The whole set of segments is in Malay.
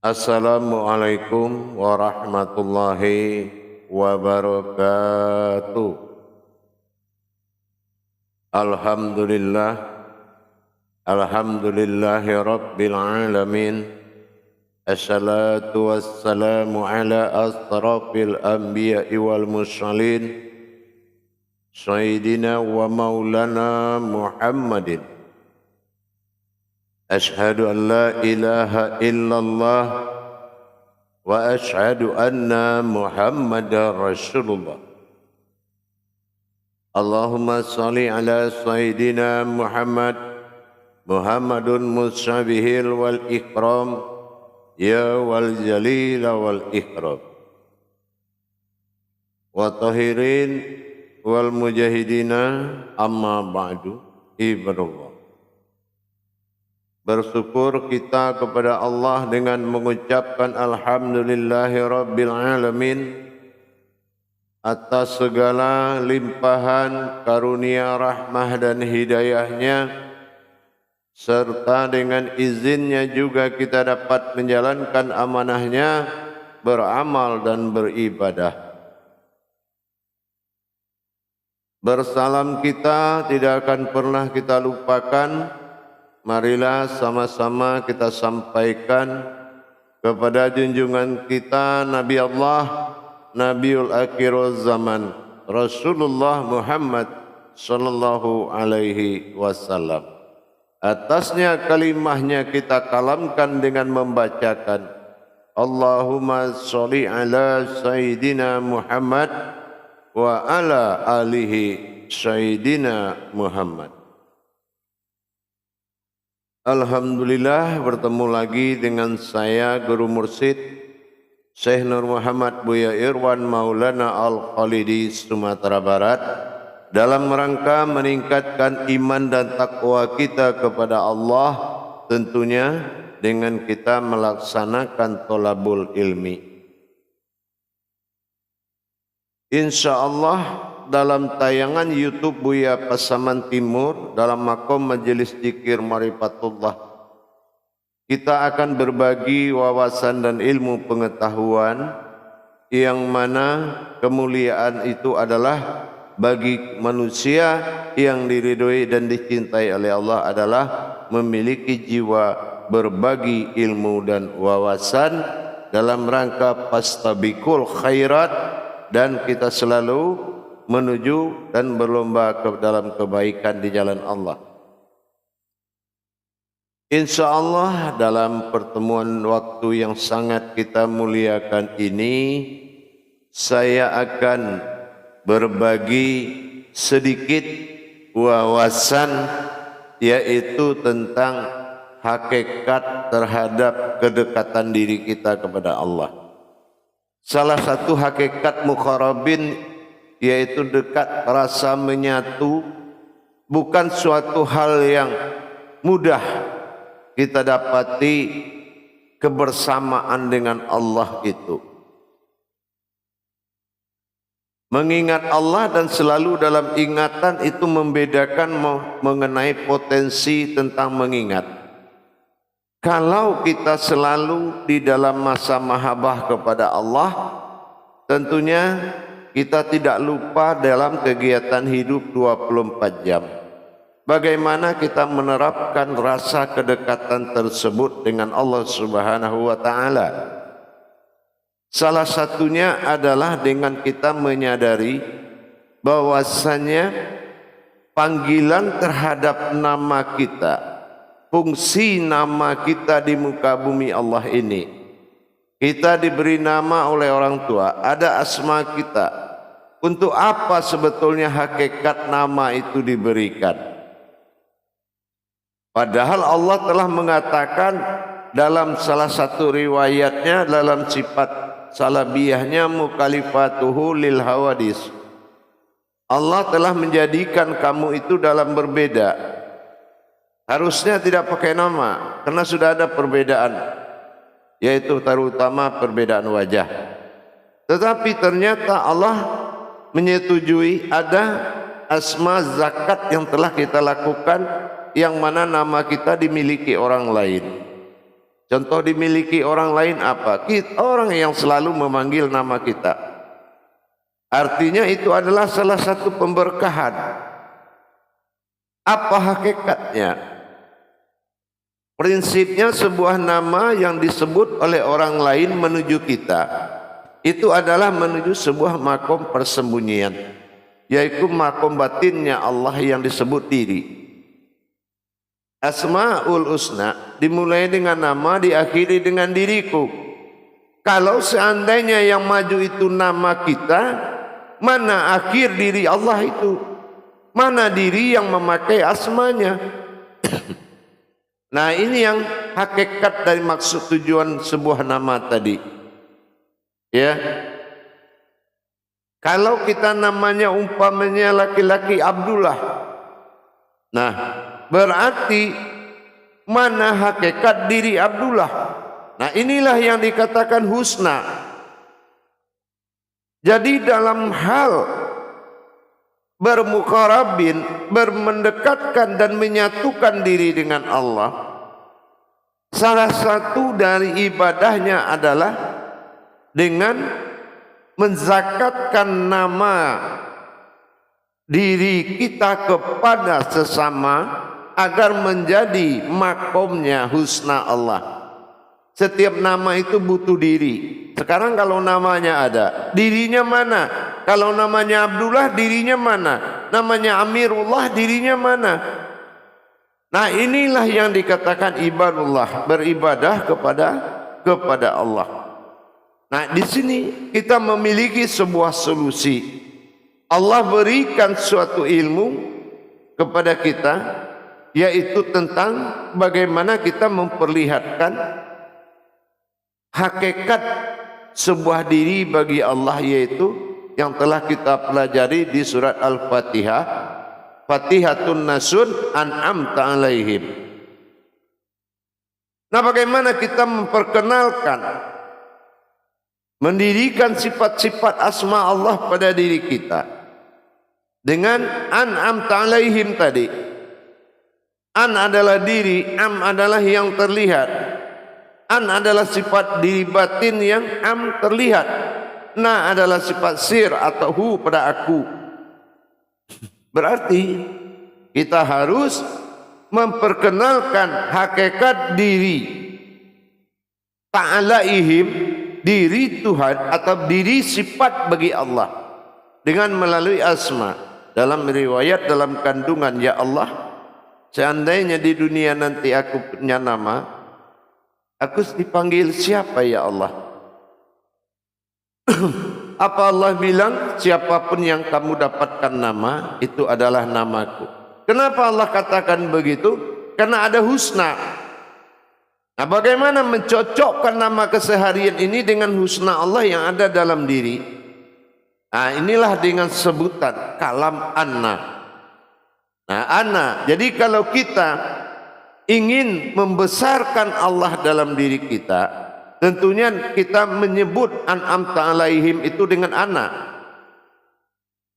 Assalamualaikum warahmatullahi wabarakatuh. Alhamdulillah, alhamdulillahi rabbil alamin. Assalatu wassalamu ala asrafil anbiya'i wal mursalin Sayyidina wa maulana Muhammadin. Ashhadu an la ilaha illallah wa ashhadu anna Muhammadar Rasulullah. Allahumma salli ala Sayyidina Muhammadun musabihil wal ikram ya wal jalila wal ikram wa tahirin wal mujahidina amma ba'du ibadallah. Bersyukur kita kepada Allah dengan mengucapkan alhamdulillahi rabbil alamin atas segala limpahan karunia rahmah dan hidayahnya, serta dengan izinnya juga kita dapat menjalankan amanahnya, beramal dan beribadah. Bersalam kita tidak akan pernah kita lupakan. Marilah sama-sama kita sampaikan kepada junjungan kita Nabi Allah, Nabiul Akhirul Zaman, Rasulullah Muhammad sallallahu alaihi wasallam. Atasnya kalimahnya kita kalamkan dengan membacakan Allahumma sholli ala Sayyidina Muhammad wa ala alihi Sayyidina Muhammad. Alhamdulillah bertemu lagi dengan saya Guru Mursyid Syekh Nur Muhammad Buya Irwan Maulana Al-Khalidi Sumatera Barat dalam rangka meningkatkan iman dan takwa kita kepada Allah, tentunya dengan kita melaksanakan thalabul ilmi. InsyaAllah dalam tayangan YouTube Buya Pasaman Timur dalam makom Majelis Dzikir Marifatullah, kita akan berbagi wawasan dan ilmu pengetahuan yang mana kemuliaan itu adalah bagi manusia yang diridhoi dan dicintai oleh Allah adalah memiliki jiwa berbagi ilmu dan wawasan dalam rangka fastabiqul khairat, dan kita selalu menuju dan berlomba ke dalam kebaikan di jalan Allah. InsyaAllah dalam pertemuan waktu yang sangat kita muliakan ini, saya akan berbagi sedikit wawasan, yaitu tentang hakikat terhadap kedekatan diri kita kepada Allah. Salah satu hakikat muqarrabin yaitu dekat, rasa menyatu, bukan suatu hal yang mudah kita dapati kebersamaan dengan Allah itu. Mengingat Allah dan selalu dalam ingatan itu membedakan mengenai potensi tentang mengingat. Kalau kita selalu di dalam masa mahabbah kepada Allah, tentunya kita tidak lupa dalam kegiatan hidup 24 jam. Bagaimana kita menerapkan rasa kedekatan tersebut dengan Allah Subhanahu wa taala? Salah satunya adalah dengan kita menyadari bahwasannya panggilan terhadap nama kita, fungsi nama kita di muka bumi Allah ini. Kita diberi nama oleh orang tua, ada asma kita. Untuk apa sebetulnya hakikat nama itu diberikan? Padahal Allah telah mengatakan dalam salah satu riwayatnya, dalam sifat salabiyahnya mukhalifatuhu lil hawadis, Allah telah menjadikan kamu itu dalam berbeda. Harusnya tidak pakai nama karena sudah ada perbedaan, yaitu terutama perbedaan wajah. Tetapi ternyata Allah menyetujui ada asma zakat yang telah kita lakukan, yang mana nama kita dimiliki orang lain. Contoh dimiliki orang lain apa? Orang yang selalu memanggil nama kita. Artinya itu adalah salah satu pemberkahan. Apa hakikatnya? Prinsipnya sebuah nama yang disebut oleh orang lain menuju kita, itu adalah menuju sebuah makom persembunyian, yaitu makom batinnya Allah yang disebut diri. Asmaul Husna dimulai dengan nama, diakhiri dengan diriku. Kalau seandainya yang maju itu nama kita, mana akhir diri Allah itu? Mana diri yang memakai asmanya? Nah, ini yang hakikat dari maksud tujuan sebuah nama tadi. Ya. Kalau kita namanya umpamanya laki-laki Abdullah. Nah, berarti mana hakikat diri Abdullah? Nah, inilah yang dikatakan husna. Jadi dalam hal bermuqarabin, bermendekatkan dan menyatukan diri dengan Allah, salah satu dari ibadahnya adalah dengan menzakatkan nama diri kita kepada sesama agar menjadi makomnya husna Allah. Setiap nama itu butuh diri. Sekarang kalau namanya ada, dirinya mana? Kalau namanya Abdullah, dirinya mana? Namanya Amirullah, dirinya mana? Nah, inilah yang dikatakan ibadullah, beribadah kepada Allah. Nah, di sini kita memiliki sebuah solusi. Allah berikan suatu ilmu kepada kita, yaitu tentang bagaimana kita memperlihatkan hakikat sebuah diri bagi Allah, yaitu yang telah kita pelajari di surat Al-Fatihah, Fatihatun Nasun An'amta alaihim. Nah, bagaimana kita memperkenalkan, mendirikan sifat-sifat asma Allah pada diri kita dengan An'amta alaihim tadi. An adalah diri, am adalah yang terlihat. An adalah sifat diri batin yang am terlihat. Na adalah sifat sir atau hu pada aku. Berarti kita harus memperkenalkan hakikat diri ta'alaihim, diri Tuhan atau diri sifat bagi Allah dengan melalui asma. Dalam riwayat, dalam kandungan, ya Allah, seandainya di dunia nanti aku punya nama, aku dipanggil siapa ya Allah? Apa Allah bilang, siapapun yang kamu dapatkan nama, itu adalah namaku. Kenapa Allah katakan begitu? Karena ada husna. Nah, bagaimana mencocokkan nama keseharian ini dengan husna Allah yang ada dalam diri? Nah, inilah dengan sebutan kalam anna. Nah, anna. Jadi kalau kita ingin membesarkan Allah dalam diri kita, tentunya kita menyebut an'amta alaihim itu dengan ana.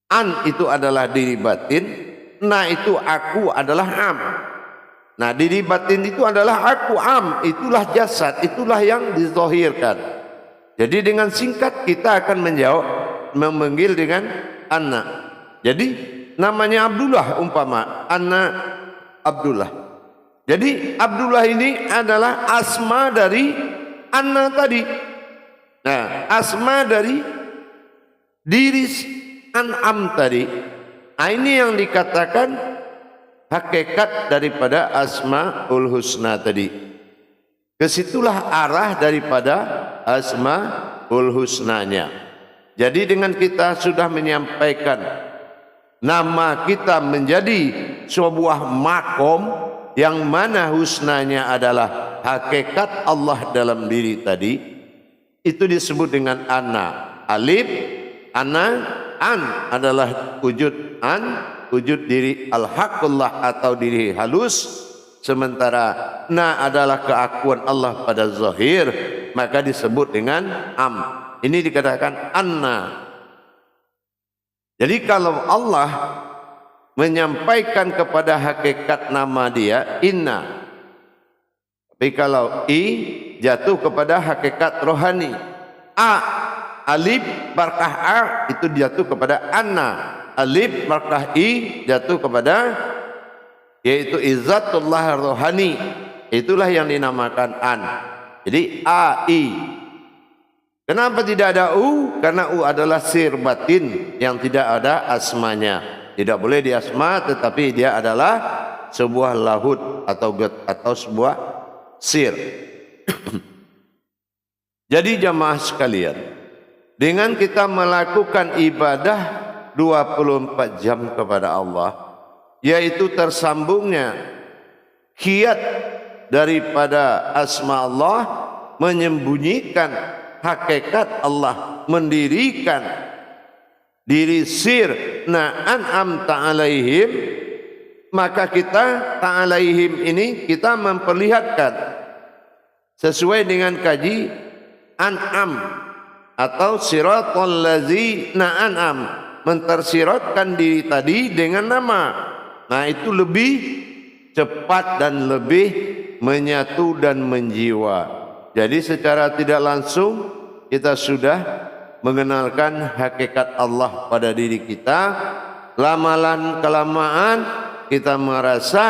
An itu adalah diri batin, na itu aku adalah am. Nah, diri batin itu adalah aku, am itulah jasad, itulah yang dizahirkan. Jadi dengan singkat kita akan menjawab, memanggil dengan anna. Jadi namanya Abdullah umpama, anna Abdullah. Jadi Abdullah ini adalah asma dari anna tadi. Nah, asma dari diri an'am tadi. Nah, ini yang dikatakan hakikat daripada asmaul husna tadi. Kesitulah arah daripada asmaul husnanya. Jadi dengan kita sudah menyampaikan nama kita menjadi sebuah makom yang mana husnanya adalah hakikat Allah dalam diri tadi, itu disebut dengan ana. Alif, ana, an adalah wujud an, wujud diri al-haqqullah atau diri halus, sementara na adalah keakuan Allah pada zahir, maka disebut dengan am. Ini dikatakan anna. Jadi kalau Allah menyampaikan kepada hakikat nama dia inna, tapi kalau i jatuh kepada hakikat rohani. A, alif markah A itu jatuh kepada anna. Alif markah I jatuh kepada yaitu izzatullah rohani. Itulah yang dinamakan an. Jadi A, I. Kenapa tidak ada U? Karena U adalah sir batin yang tidak ada asmanya. Tidak boleh diasma, tetapi dia adalah sebuah lahud atau sebuah sir. Jadi jamaah sekalian, dengan kita melakukan ibadah 24 jam kepada Allah, yaitu tersambungnya khiyat daripada asma Allah, menyembunyikan hakikat Allah, mendirikan diri sir na'an ta'alaihim, maka kita ta'alaihim ini kita memperlihatkan sesuai dengan kaji an'am atau siratal ladzina an'am, mentersiratkan diri tadi dengan nama. Nah, itu lebih cepat dan lebih menyatu dan menjiwa. Jadi secara tidak langsung kita sudah mengenalkan hakikat Allah pada diri kita. Lama-lama kelamaan kita merasa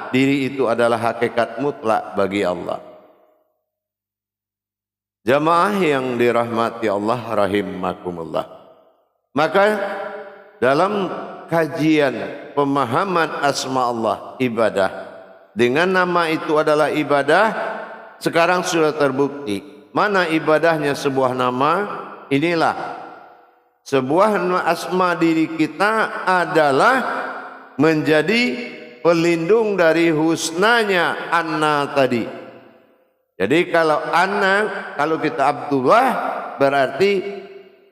diri itu adalah hakikat mutlak bagi Allah. Jamaah yang dirahmati Allah rahimakumullah. Maka dalam kajian pemahaman asma Allah ibadah, dengan nama itu adalah ibadah, sekarang sudah terbukti mana ibadahnya sebuah nama. Inilah sebuah asma diri kita adalah menjadi pelindung dari husnanya anna tadi. Jadi kalau anna, kalau kita Abdullah, berarti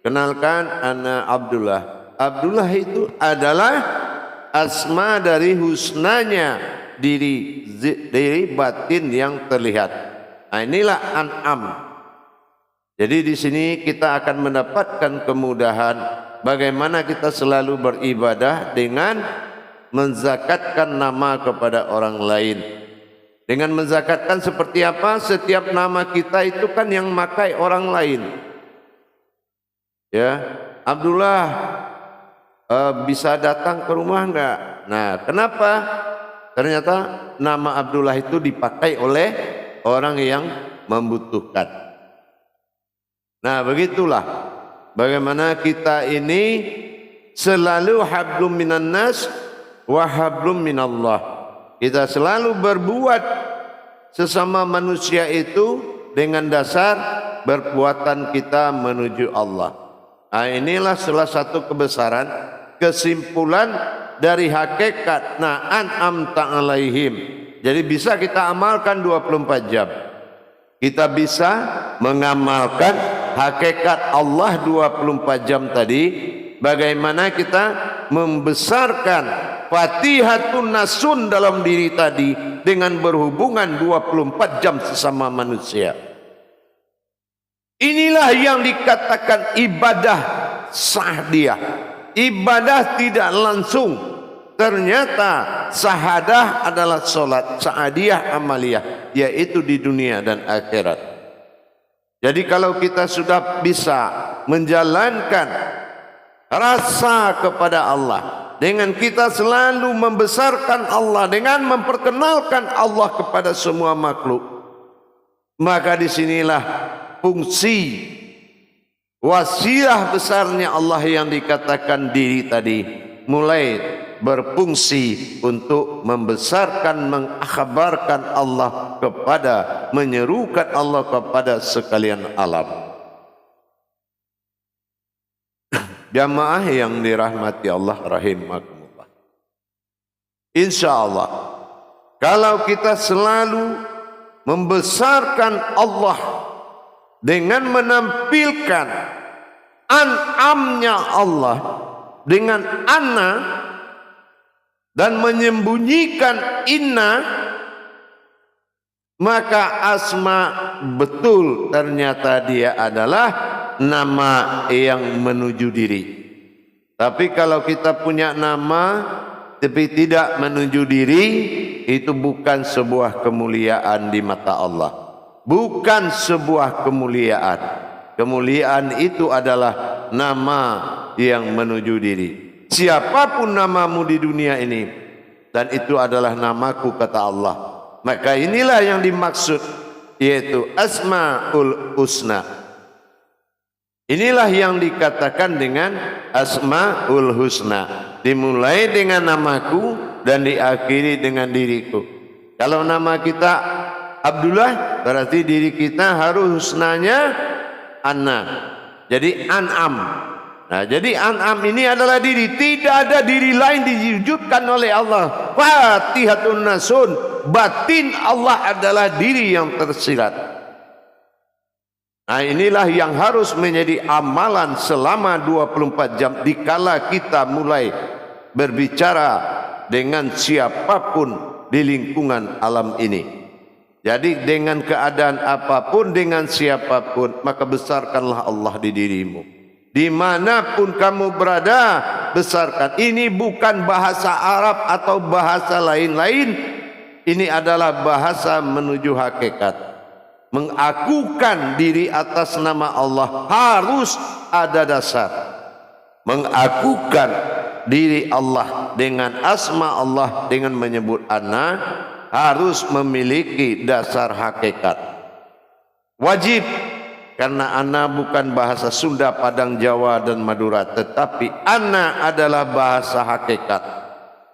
kenalkan anna Abdullah. Abdullah itu adalah asma dari husnanya diri batin yang terlihat. Nah, inilah an'am. Jadi di sini kita akan mendapatkan kemudahan bagaimana kita selalu beribadah dengan menzakatkan nama kepada orang lain. Dengan menzakatkan seperti apa? Setiap nama kita itu kan yang makai orang lain. Ya, Abdullah bisa datang ke rumah enggak? Nah, kenapa? Ternyata nama Abdullah itu dipakai oleh orang yang membutuhkan. Nah, begitulah bagaimana kita ini selalu hablum minan nas wa hablum minallah. Kita selalu berbuat sesama manusia itu dengan dasar perbuatan kita menuju Allah. Nah, inilah salah satu kebesaran kesimpulan dari hakikat na'an ta'alaihim. Jadi bisa kita amalkan 24 jam. Kita bisa mengamalkan hakikat Allah 24 jam tadi. Bagaimana kita membesarkan Fatihatun nasun dalam diri tadi dengan berhubungan 24 jam sesama manusia. Inilah yang dikatakan ibadah sahdiyah. Ibadah tidak langsung. Ternyata sahadah adalah solat, sahdiyah amaliyah, yaitu di dunia dan akhirat. Jadi kalau kita sudah bisa menjalankan rasa kepada Allah, dengan kita selalu membesarkan Allah, dengan memperkenalkan Allah kepada semua makhluk, maka disinilah fungsi wasilah besarnya Allah yang dikatakan diri tadi mulai berfungsi untuk membesarkan, mengabarkan Allah kepada, menyerukan Allah kepada sekalian alam. Jamaah yang dirahmati Allah rahimakumullah. Insyaallah kalau kita selalu membesarkan Allah dengan menampilkan an'amnya Allah dengan anna dan menyembunyikan inna, maka asma betul ternyata dia adalah nama yang menuju diri. Tapi kalau kita punya nama tapi tidak menuju diri, itu bukan sebuah kemuliaan di mata Allah. bukan sebuah kemuliaan. Kemuliaan itu adalah nama yang menuju diri. Siapapun namamu di dunia ini, dan itu adalah namaku, kata Allah. Maka inilah yang dimaksud, yaitu Asmaul Husna. Inilah yang dikatakan dengan Asmaul Husna. Dimulai dengan namaku dan diakhiri dengan diriku. Kalau nama kita Abdullah, berarti diri kita harus husnanya Anna. Jadi An'am. Nah, jadi An'am ini adalah diri. Tidak ada diri lain diwujudkan oleh Allah. Fatihatun Nasun. Batin Allah adalah diri yang tersirat. Nah, inilah yang harus menjadi amalan selama 24 jam. Dikala kita mulai berbicara dengan siapapun di lingkungan alam ini. Jadi dengan keadaan apapun, dengan siapapun, maka besarkanlah Allah di dirimu. Dimanapun kamu berada, besarkan. Ini bukan bahasa Arab atau bahasa lain-lain. Ini adalah bahasa menuju hakikat. Mengakukan diri atas nama Allah harus ada dasar. Mengakukan diri Allah dengan asma Allah, dengan menyebut Ana, harus memiliki dasar hakikat. Wajib, karena Ana bukan bahasa Sunda, Padang, Jawa dan Madura, tetapi Ana adalah bahasa hakikat.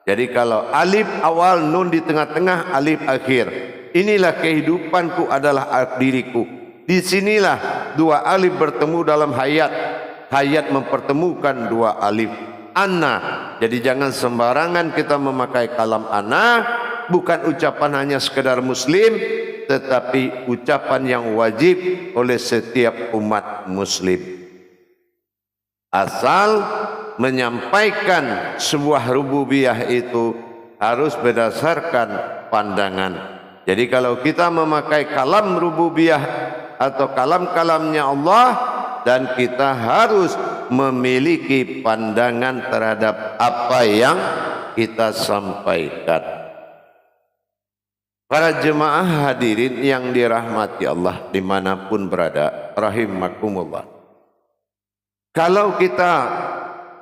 Jadi kalau alif awal, nun di tengah-tengah, alif akhir. Inilah kehidupanku, adalah diriku. Disinilah dua alif bertemu dalam hayat. Hayat mempertemukan dua alif. Ana. Jadi jangan sembarangan kita memakai kalam ana. Bukan ucapan hanya sekedar muslim, tetapi ucapan yang wajib oleh setiap umat muslim. Asal menyampaikan sebuah rububiyah itu harus berdasarkan pandangan. Jadi kalau kita memakai kalam rububiyah atau kalam-kalamnya Allah, dan kita harus memiliki pandangan terhadap apa yang kita sampaikan. Para jemaah hadirin yang dirahmati Allah dimanapun berada, rahimakumullah. Kalau kita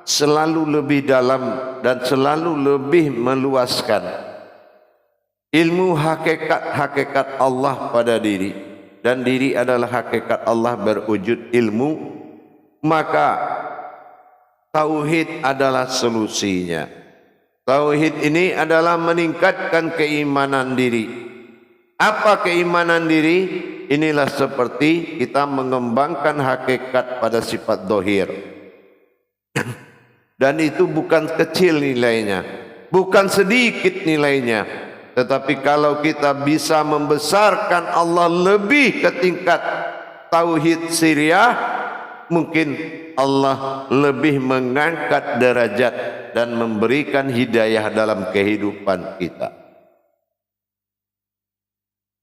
selalu lebih dalam dan selalu lebih meluaskan ilmu hakikat Allah pada diri, dan diri adalah hakikat Allah berwujud ilmu, maka tauhid adalah solusinya. Tauhid ini adalah meningkatkan keimanan diri. Apa keimanan diri? Inilah seperti kita mengembangkan hakikat pada sifat dohir. Dan itu bukan kecil nilainya, bukan sedikit nilainya. Tetapi kalau kita bisa membesarkan Allah lebih ke tingkat tauhid siriyah, mungkin Allah lebih mengangkat derajat dan memberikan hidayah dalam kehidupan kita.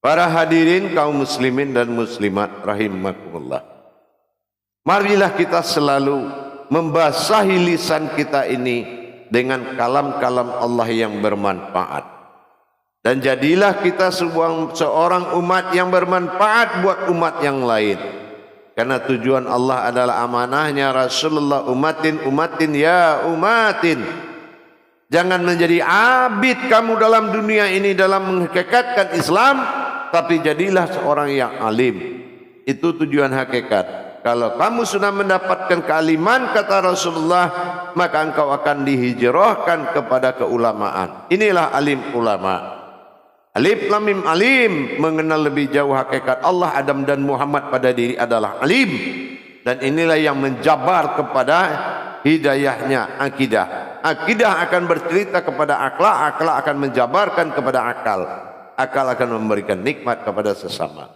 Para hadirin kaum muslimin dan muslimat rahimakumullah. Marilah kita selalu membasahi lisan kita ini dengan kalam-kalam Allah yang bermanfaat. Dan jadilah kita seorang umat yang bermanfaat buat umat yang lain. Karena tujuan Allah adalah amanahnya Rasulullah, umatin ya umatin. Jangan menjadi abid kamu dalam dunia ini dalam menghakikatkan Islam, tapi jadilah seorang yang alim. Itu tujuan hakikat. Kalau kamu sudah mendapatkan kealiman, kata Rasulullah, maka engkau akan dihijrahkan kepada keulamaan. Inilah alim ulama. Alif lam mim alim, mengenal lebih jauh hakikat Allah, Adam dan Muhammad pada diri adalah alim. Dan inilah yang menjabar kepada hidayahnya akidah. Akidah akan bercerita kepada akal, akal akan menjabarkan kepada akal, akal akan memberikan nikmat kepada sesama.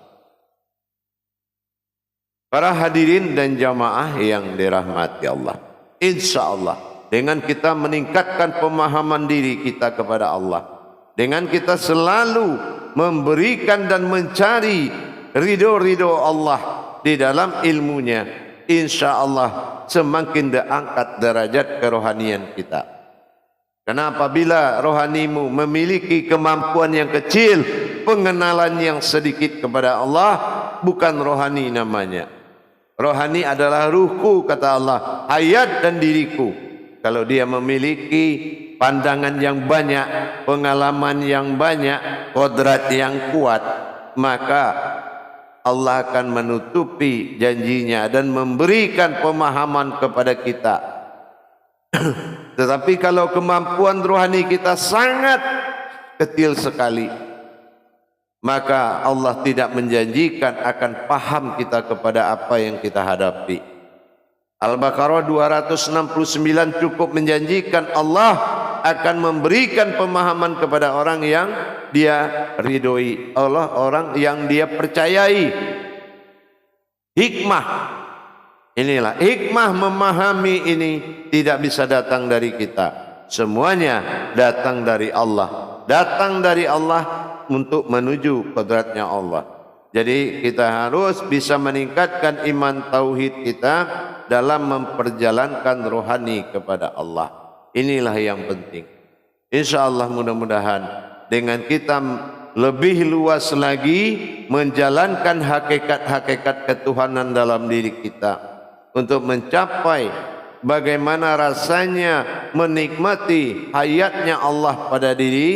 Para hadirin dan jamaah yang dirahmati Allah, insya Allah dengan kita meningkatkan pemahaman diri kita kepada Allah, dengan kita selalu memberikan dan mencari ridho-ridho Allah di dalam ilmunya, insya Allah semakin diangkat derajat kerohanian kita. Karena apabila rohanimu memiliki kemampuan yang kecil, pengenalan yang sedikit kepada Allah, bukan rohani namanya. Rohani adalah ruhku, kata Allah, hayat dan diriku. Kalau dia memiliki pandangan yang banyak, pengalaman yang banyak, kodrat yang kuat, maka Allah akan menutupi janjinya dan memberikan pemahaman kepada kita. Tetapi kalau kemampuan rohani kita sangat kecil sekali, maka Allah tidak menjanjikan akan paham kita kepada apa yang kita hadapi. Al-Baqarah 269 cukup menjanjikan Allah akan memberikan pemahaman kepada orang yang dia ridhoi, Allah orang yang dia percayai. Hikmah, inilah hikmah memahami ini tidak bisa datang dari kita, semuanya datang dari Allah. Datang dari Allah untuk menuju kodratnya Allah. Jadi kita harus bisa meningkatkan iman tauhid kita dalam memperjalankan rohani kepada Allah. Inilah yang penting. InsyaAllah mudah-mudahan dengan kita lebih luas lagi menjalankan hakikat-hakikat ketuhanan dalam diri kita untuk mencapai bagaimana rasanya menikmati hayatnya Allah pada diri,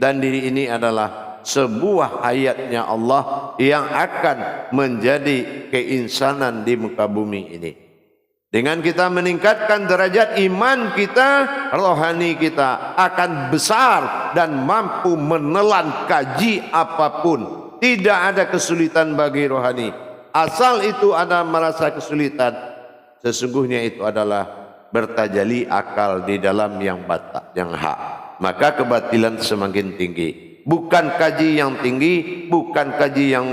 dan diri ini adalah sebuah hayatnya Allah yang akan menjadi keinsanan di muka bumi ini. Dengan kita meningkatkan derajat iman kita, rohani kita akan besar dan mampu menelan kaji apapun. Tidak ada kesulitan bagi rohani. Asal itu ada merasa kesulitan, sesungguhnya itu adalah bertajali akal di dalam yang batak, yang hak. Maka kebatilan semakin tinggi. Bukan kaji yang tinggi, bukan kaji yang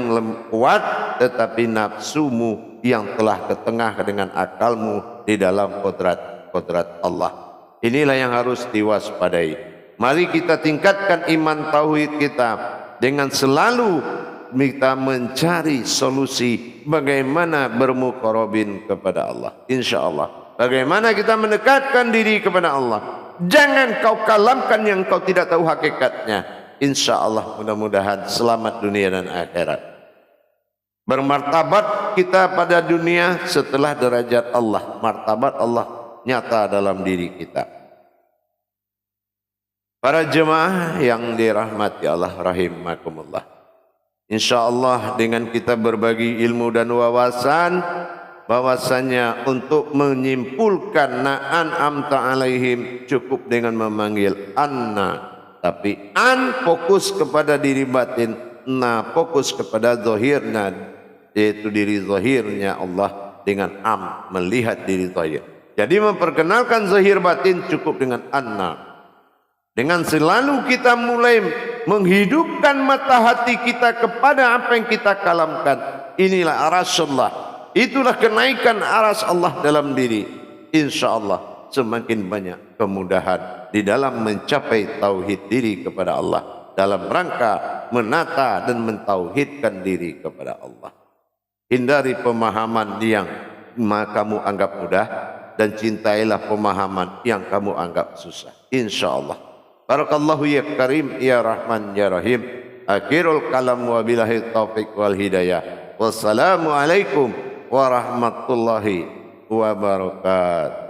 kuat, tetapi nafsumu yang telah ketengah dengan akalmu di dalam kodrat Allah. Inilah yang harus diwaspadai. Mari kita tingkatkan iman tauhid kita dengan selalu kita mencari solusi bagaimana bermuqarrabin kepada Allah. InsyaAllah. Bagaimana kita mendekatkan diri kepada Allah. Jangan kau kalamkan yang kau tidak tahu hakikatnya. InsyaAllah mudah-mudahan selamat dunia dan akhirat. Bermartabat kita pada dunia setelah derajat Allah. Martabat Allah nyata dalam diri kita. Para jemaah yang dirahmati Allah rahimakumullah. InsyaAllah dengan kita berbagi ilmu dan wawasan, bahwasanya untuk menyimpulkan na'an'amta alaihim cukup dengan memanggil anna. Tapi an fokus kepada diri batin, na fokus kepada zahirna, yaitu diri zahirnya Allah, dengan am melihat diri zahir. Jadi memperkenalkan zahir batin cukup dengan anna. Dengan selalu kita mulai menghidupkan mata hati kita kepada apa yang kita kalamkan. Inilah arasullah. Itulah kenaikan aras Allah dalam diri. InsyaAllah semakin banyak kemudahan di dalam mencapai tauhid diri kepada Allah, dalam rangka menata dan mentauhidkan diri kepada Allah. Hindari pemahaman yang kamu anggap mudah dan cintailah pemahaman yang kamu anggap susah. InsyaAllah. Barakallahu ya karim ya rahman ya rahim. Akhirul kalam wa billahi taufiq wal hidayah. Wassalamualaikum warahmatullahi wabarakatuh.